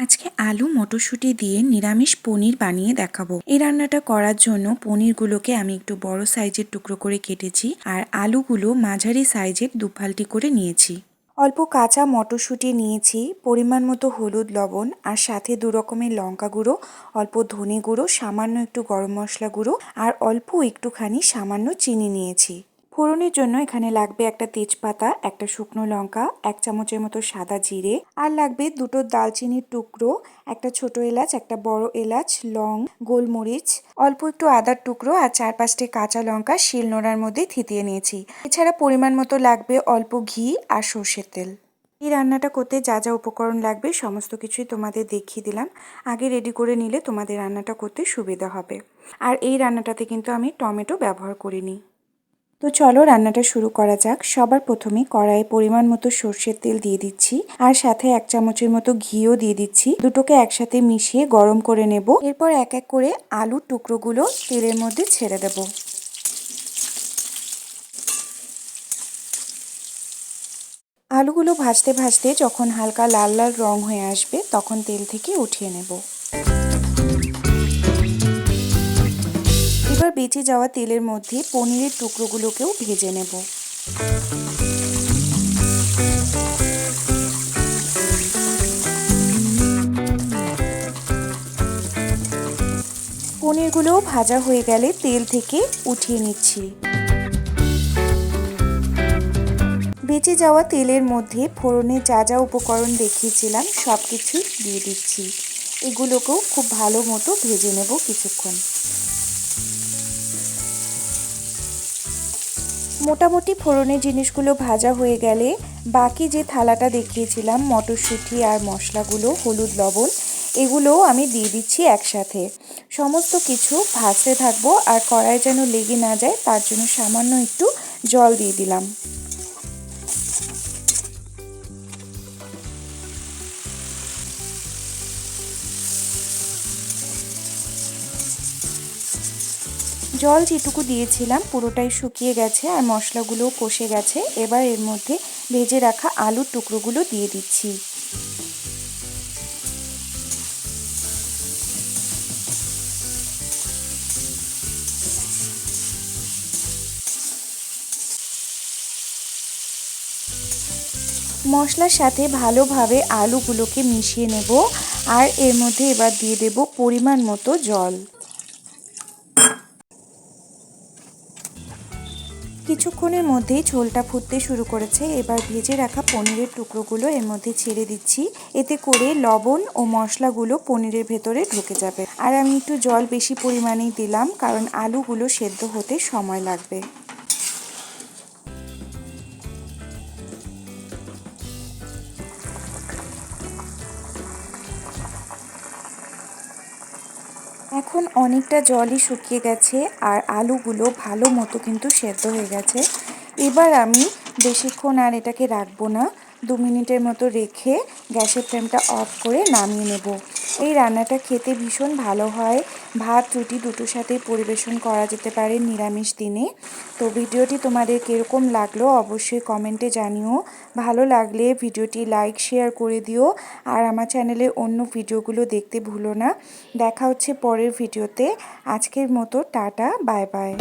আজকে আলু মটরশুঁটি দিয়ে নিরামিষ পনির বানিয়ে দেখাবো। এই রান্নাটা করার জন্য পনিরগুলোকে আমি একটু বড় সাইজের টুকরো করে কেটেছি আর আলুগুলো মাঝারি সাইজের দুফাল্টি করে নিয়েছি। অল্প কাঁচা মটরশুঁটি নিয়েছি, পরিমাণ মতো হলুদ লবণ আর সাথে 2 রকমের লঙ্কা গুঁড়ো, অল্প ধনে গুঁড়ো, সামান্য একটু গরম মশলা গুঁড়ো আর অল্প একটুখানি সামান্য চিনি নিয়েছি। ফোড়নের জন্য এখানে লাগবে একটা তেজপাতা, একটা শুকনো লঙ্কা, 1 চামচের মতো সাদা জিরে, আর লাগবে 2টো দালচিনির টুকরো, একটা ছোট এলাচ, একটা বড় এলাচ, লং, গোলমরিচ, অল্প একটু আদার টুকরো আর 4-5টে কাঁচা লঙ্কা শিলনোড়ার মধ্যে থিতিয়ে নিয়েছি। এছাড়া পরিমাণ মতো লাগবে অল্প ঘি আর সর্ষের তেল। এই রান্নাটা করতে যা যা উপকরণ লাগবে সমস্ত কিছুই তোমাদের দেখিয়ে দিলাম। আগে রেডি করে নিলে তোমাদের রান্নাটা করতে সুবিধা হবে। আর এই রান্নাটাতে কিন্তু আমি টমেটো ব্যবহার করিনি। তো চলো রান্নাটা শুরু করা যাক। সবার প্রথমে কড়াইয়ে পরিমাণ মতো সর্ষের তেল দিয়ে দিচ্ছি আর সাথে 1 চামচের মতো ঘিও দিয়ে দিচ্ছি। দুটোকে একসাথে মিশিয়ে গরম করে নেব। এরপর এক এক করে আলুর টুকরোগুলো তেলের মধ্যে ছেড়ে দেব। আলুগুলো ভাজতে ভাজতে যখন হালকা লাল লাল রং হয়ে আসবে তখন তেল থেকে উঠিয়ে নেব। এবার বেঁচে যাওয়া তেলের মধ্যে পনিরের টুকরোগুলোকেও ভেজে নেব। পনিরগুলোও ভাজা হয়ে গেলে তেল থেকে উঠিয়ে নিচ্ছি। বেঁচে যাওয়া তেলের মধ্যে ফোড়নে যা যা উপকরণ দেখিয়েছিলাম সব কিছুই দিয়ে দিচ্ছি। এগুলোকেও খুব ভালো মতো ভেজে নেব কিছুক্ষণ। মোটামুটি ফোড়নের জিনিসগুলো ভাজা হয়ে গেলে বাকি যে থালাটা দেখিয়েছিলাম মটরশুঁটি আর মশলাগুলো, হলুদ লবণ, এগুলোও আমি দিয়ে দিচ্ছি একসাথে। সমস্ত কিছু ভাজতে থাকবো আর কড়াই যেন লেগে না যায় তার জন্য সামান্য একটু জল দিয়ে দিলাম। জল যেটুকু দিয়েছিলাম পুরোটাই শুকিয়ে গেছে আর মশলাগুলোও কষে গেছে। এবার এর মধ্যে ভেজে রাখা আলুর টুকরোগুলো দিয়ে দিচ্ছি। মশলার সাথে ভালোভাবে আলুগুলোকে মিশিয়ে নেব আর এর মধ্যে এবার দিয়ে দেব পরিমাণ মতো জল। কিছুক্ষণের মধ্যেই ঝোলটা ফুটতে শুরু করেছে। এবার ভেজে রাখা পনিরের টুকরোগুলো এর মধ্যে ছেড়ে দিচ্ছি। এতে করে লবণ ও মশলাগুলো পনিরের ভেতরে ঢুকে যাবে। আর আমি একটু জল বেশি পরিমাণেই দিলাম কারণ আলুগুলো সেদ্ধ হতে সময় লাগবে। এখন অনেকটা জলই শুকিয়ে গেছে আর আলুগুলো ভালো মতো কিন্তু সেদ্ধ হয়ে গেছে। এবার আমি বেশিক্ষণ আর এটাকে রাখবো না, 2 মিনিটের মতো রেখে গ্যাসের ফ্লেমটা অফ করে নামিয়ে নেব। এই রান্নাটা খেতে ভীষণ ভালো হয়, ভাত রুটি দুটোর সাথেই পরিবেশন করা যেতে পারে নিরামিষ দিনে। তো ভিডিওটি তোমাদের কীরকম লাগলো অবশ্যই কমেন্টে জানিও। ভালো লাগলে ভিডিওটি লাইক শেয়ার করে দিও আর আমার চ্যানেলের অন্য ভিডিওগুলো দেখতে ভুলো না। দেখা হচ্ছে পরের ভিডিওতে। আজকের মতো টাটা, বাই বাই।